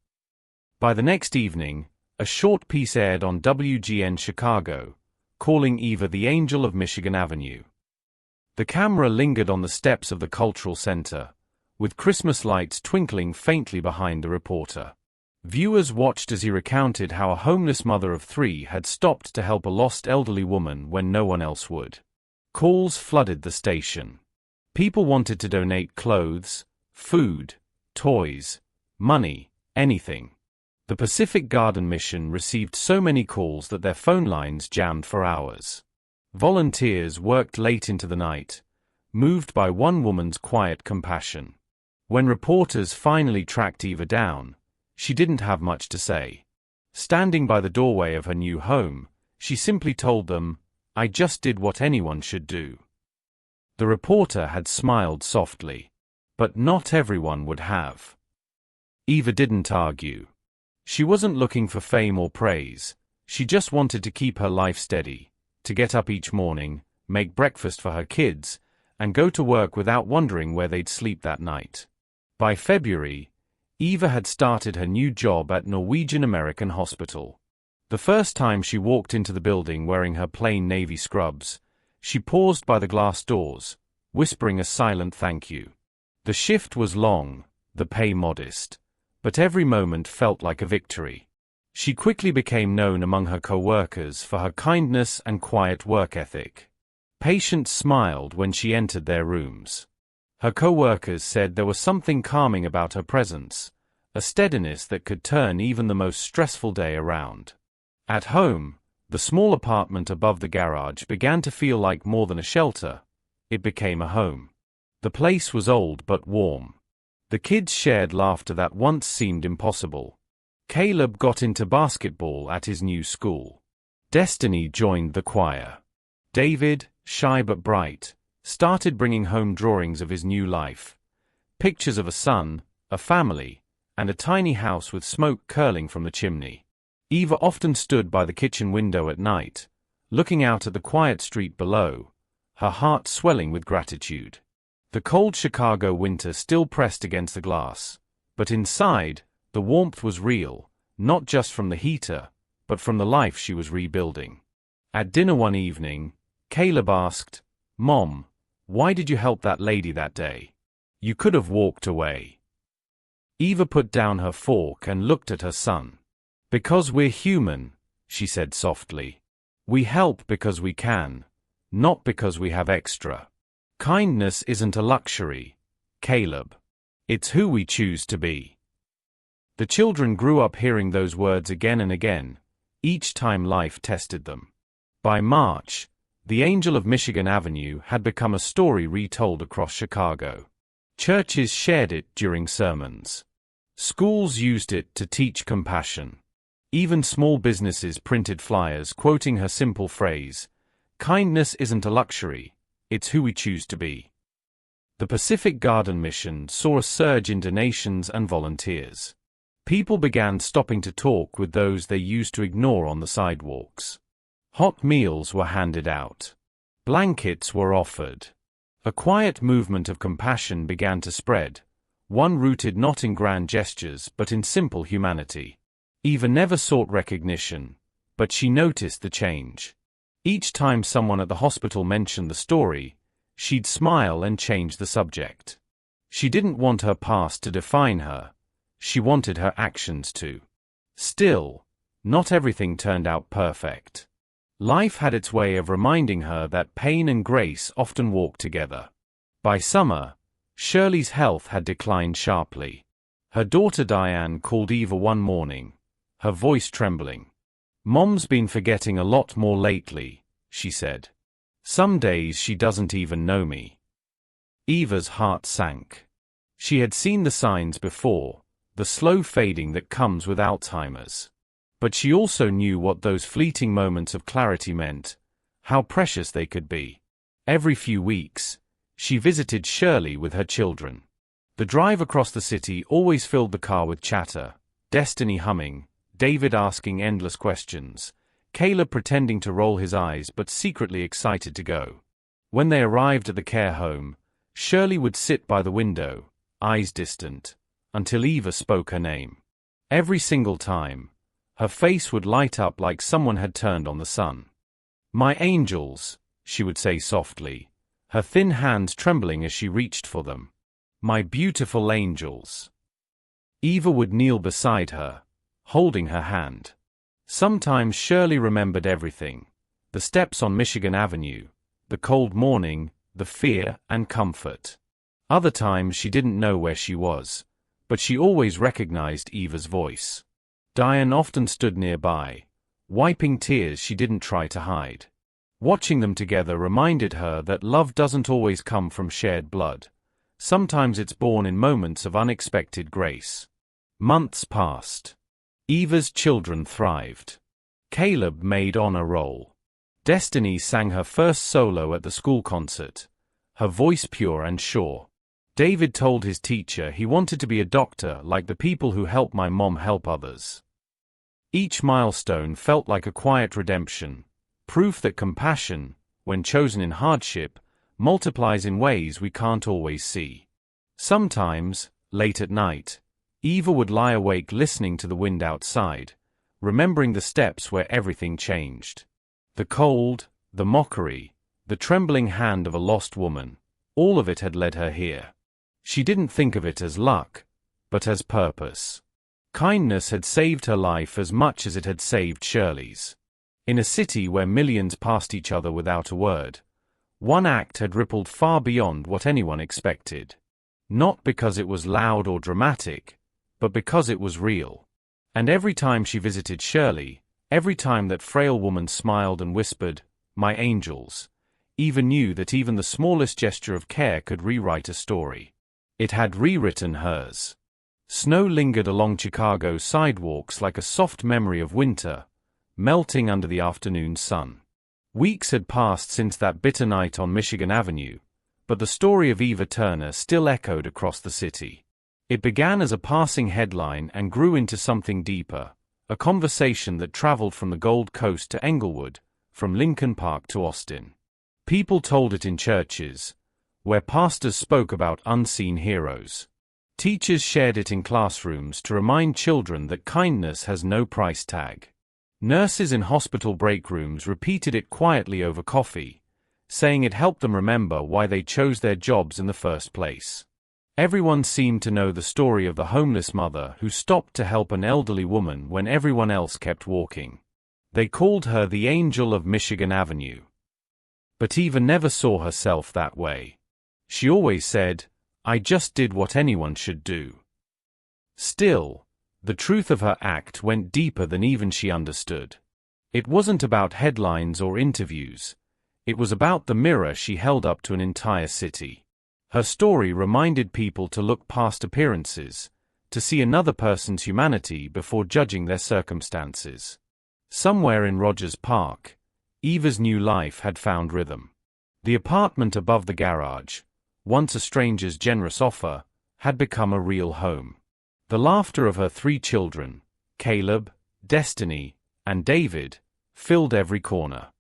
By the next evening, a short piece aired on WGN Chicago, calling Eva the Angel of Michigan Avenue. The camera lingered on the steps of the Cultural Center, with Christmas lights twinkling faintly behind the reporter. Viewers watched as he recounted how a homeless mother of 3 had stopped to help a lost elderly woman when no one else would. Calls flooded the station. People wanted to donate clothes, food, toys, money, anything. The Pacific Garden Mission received so many calls that their phone lines jammed for hours. Volunteers worked late into the night, moved by one woman's quiet compassion. When reporters finally tracked Eva down, she didn't have much to say. Standing by the doorway of her new home, she simply told them, "I just did what anyone should do." The reporter had smiled softly. But not everyone would have. Eva didn't argue. She wasn't looking for fame or praise. She just wanted to keep her life steady, to get up each morning, make breakfast for her kids, and go to work without wondering where they'd sleep that night. By February, Eva had started her new job at Norwegian American Hospital. The first time she walked into the building wearing her plain navy scrubs, she paused by the glass doors, whispering a silent thank you. The shift was long, the pay modest, but every moment felt like a victory. She quickly became known among her co-workers for her kindness and quiet work ethic. Patients smiled when she entered their rooms. Her co-workers said there was something calming about her presence, a steadiness that could turn even the most stressful day around. At home, the small apartment above the garage began to feel like more than a shelter. It became a home. The place was old but warm. The kids shared laughter that once seemed impossible. Caleb got into basketball at his new school. Destiny joined the choir. David, shy but bright, started bringing home drawings of his new life. Pictures of a son, a family, and a tiny house with smoke curling from the chimney. Eva often stood by the kitchen window at night, looking out at the quiet street below, her heart swelling with gratitude. The cold Chicago winter still pressed against the glass, but inside, the warmth was real, not just from the heater, but from the life she was rebuilding. At dinner one evening, Caleb asked, "Mom, why did you help that lady that day? You could have walked away." Eva put down her fork and looked at her son. "Because we're human," she said softly. "We help because we can, not because we have extra. Kindness isn't a luxury, Caleb. It's who we choose to be." The children grew up hearing those words again and again, each time life tested them. By March, the Angel of Michigan Avenue had become a story retold across Chicago. Churches shared it during sermons. Schools used it to teach compassion. Even small businesses printed flyers quoting her simple phrase, "Kindness isn't a luxury, it's who we choose to be." The Pacific Garden Mission saw a surge in donations and volunteers. People began stopping to talk with those they used to ignore on the sidewalks. Hot meals were handed out. Blankets were offered. A quiet movement of compassion began to spread, one rooted not in grand gestures but in simple humanity. Eva never sought recognition, but she noticed the change. Each time someone at the hospital mentioned the story, she'd smile and change the subject. She didn't want her past to define her. She wanted her actions to. Still, not everything turned out perfect. Life had its way of reminding her that pain and grace often walk together. By summer, Shirley's health had declined sharply. Her daughter Diane called Eva one morning, her voice trembling. "Mom's been forgetting a lot more lately," she said. "Some days she doesn't even know me." Eva's heart sank. She had seen the signs before, the slow fading that comes with Alzheimer's. But she also knew what those fleeting moments of clarity meant, how precious they could be. Every few weeks, she visited Shirley with her children. The drive across the city always filled the car with chatter, Destiny humming, David asking endless questions, Caleb pretending to roll his eyes but secretly excited to go. When they arrived at the care home, Shirley would sit by the window, eyes distant, until Eva spoke her name. Every single time, her face would light up like someone had turned on the sun. "My angels," she would say softly, her thin hands trembling as she reached for them. "My beautiful angels." Eva would kneel beside her, holding her hand. Sometimes Shirley remembered everything: the steps on Michigan Avenue, the cold morning, the fear and comfort. Other times she didn't know where she was, but she always recognized Eva's voice. Diane often stood nearby, wiping tears she didn't try to hide. Watching them together reminded her that love doesn't always come from shared blood. Sometimes it's born in moments of unexpected grace. Months passed. Eva's children thrived. Caleb made honor roll. Destiny sang her first solo at the school concert, her voice pure and sure. David told his teacher he wanted to be a doctor like the people who help my mom help others. Each milestone felt like a quiet redemption, proof that compassion, when chosen in hardship, multiplies in ways we can't always see. Sometimes, late at night, Eva would lie awake listening to the wind outside, remembering the steps where everything changed. The cold, the mockery, the trembling hand of a lost woman, all of it had led her here. She didn't think of it as luck, but as purpose. Kindness had saved her life as much as it had saved Shirley's. In a city where millions passed each other without a word, one act had rippled far beyond what anyone expected. Not because it was loud or dramatic, but because it was real. And every time she visited Shirley, every time that frail woman smiled and whispered, "My angels," Eva knew that even the smallest gesture of care could rewrite a story. It had rewritten hers. Snow lingered along Chicago's sidewalks like a soft memory of winter, melting under the afternoon sun. Weeks had passed since that bitter night on Michigan Avenue, but the story of Eva Turner still echoed across the city. It began as a passing headline and grew into something deeper, a conversation that traveled from the Gold Coast to Englewood, from Lincoln Park to Austin. People told it in churches, where pastors spoke about unseen heroes. Teachers shared it in classrooms to remind children that kindness has no price tag. Nurses in hospital break rooms repeated it quietly over coffee, saying it helped them remember why they chose their jobs in the first place. Everyone seemed to know the story of the homeless mother who stopped to help an elderly woman when everyone else kept walking. They called her the Angel of Michigan Avenue. But Eva never saw herself that way. She always said, "I just did what anyone should do." Still, the truth of her act went deeper than even she understood. It wasn't about headlines or interviews. It was about the mirror she held up to an entire city. Her story reminded people to look past appearances, to see another person's humanity before judging their circumstances. Somewhere in Rogers Park, Eva's new life had found rhythm. The apartment above the garage, once a stranger's generous offer, had become a real home. The laughter of her 3 children, Caleb, Destiny, and David, filled every corner.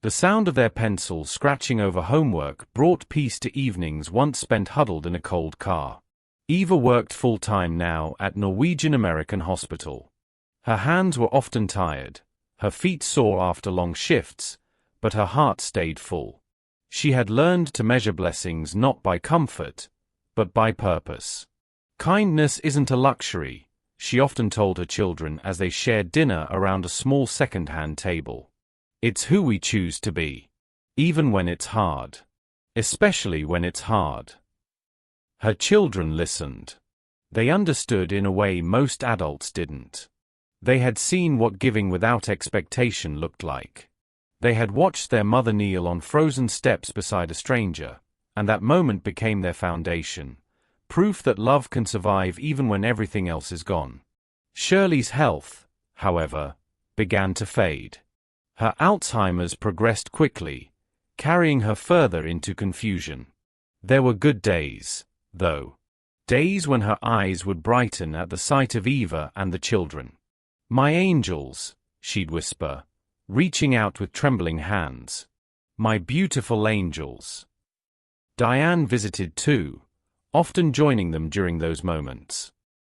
The sound of their pencils scratching over homework brought peace to evenings once spent huddled in a cold car. Eva worked full-time now at Norwegian American Hospital. Her hands were often tired, her feet sore after long shifts, but her heart stayed full. She had learned to measure blessings not by comfort, but by purpose. Kindness isn't a luxury, she often told her children as they shared dinner around a small second-hand table. It's who we choose to be. Even when it's hard. Especially when it's hard. Her children listened. They understood in a way most adults didn't. They had seen what giving without expectation looked like. They had watched their mother kneel on frozen steps beside a stranger, and that moment became their foundation, proof that love can survive even when everything else is gone. Shirley's health, however, began to fade. Her Alzheimer's progressed quickly, carrying her further into confusion. There were good days, though. Days when her eyes would brighten at the sight of Eva and the children. "My angels," she'd whisper, reaching out with trembling hands. "My beautiful angels." Diane visited too, often joining them during those moments.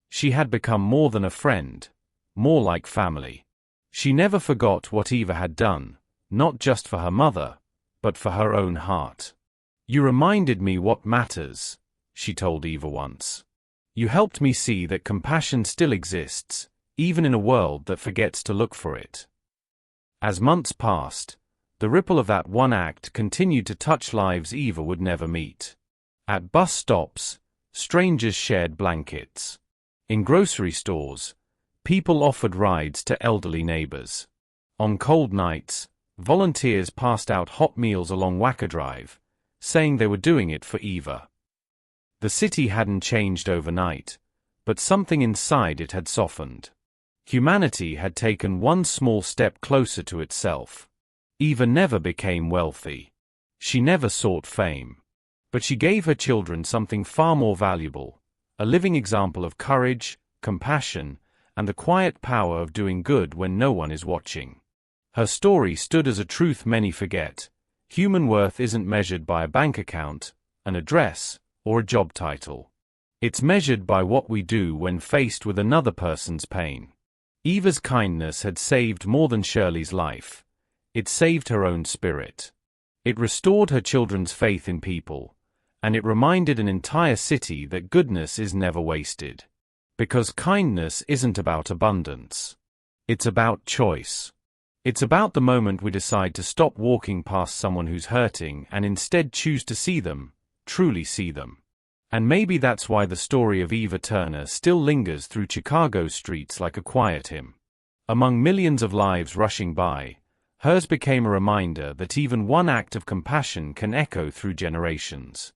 She had become more than a friend, more like family. She never forgot what Eva had done, not just for her mother, but for her own heart. "You reminded me what matters," she told Eva once. "You helped me see that compassion still exists, even in a world that forgets to look for it." As months passed, the ripple of that one act continued to touch lives Eva would never meet. At bus stops, strangers shared blankets. In grocery stores, people offered rides to elderly neighbors. On cold nights, volunteers passed out hot meals along Wacker Drive, saying they were doing it for Eva. The city hadn't changed overnight, but something inside it had softened. Humanity had taken one small step closer to itself. Eva never became wealthy. She never sought fame. But she gave her children something far more valuable, a living example of courage, compassion, and the quiet power of doing good when no one is watching. Her story stood as a truth many forget. Human worth isn't measured by a bank account, an address, or a job title. It's measured by what we do when faced with another person's pain. Eva's kindness had saved more than Shirley's life. It saved her own spirit. It restored her children's faith in people, and it reminded an entire city that goodness is never wasted. Because kindness isn't about abundance. It's about choice. It's about the moment we decide to stop walking past someone who's hurting and instead choose to see them, truly see them. And maybe that's why the story of Eva Turner still lingers through Chicago's streets like a quiet hymn. Among millions of lives rushing by, hers became a reminder that even one act of compassion can echo through generations.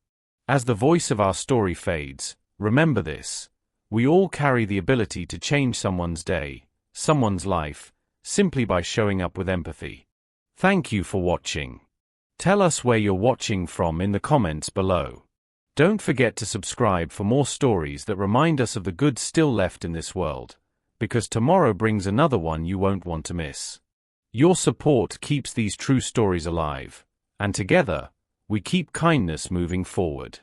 As the voice of our story fades, remember this: we all carry the ability to change someone's day, someone's life, simply by showing up with empathy. Thank you for watching. Tell us where you're watching from in the comments below. Don't forget to subscribe for more stories that remind us of the good still left in this world, because tomorrow brings another one you won't want to miss. Your support keeps these true stories alive, and together, we keep kindness moving forward.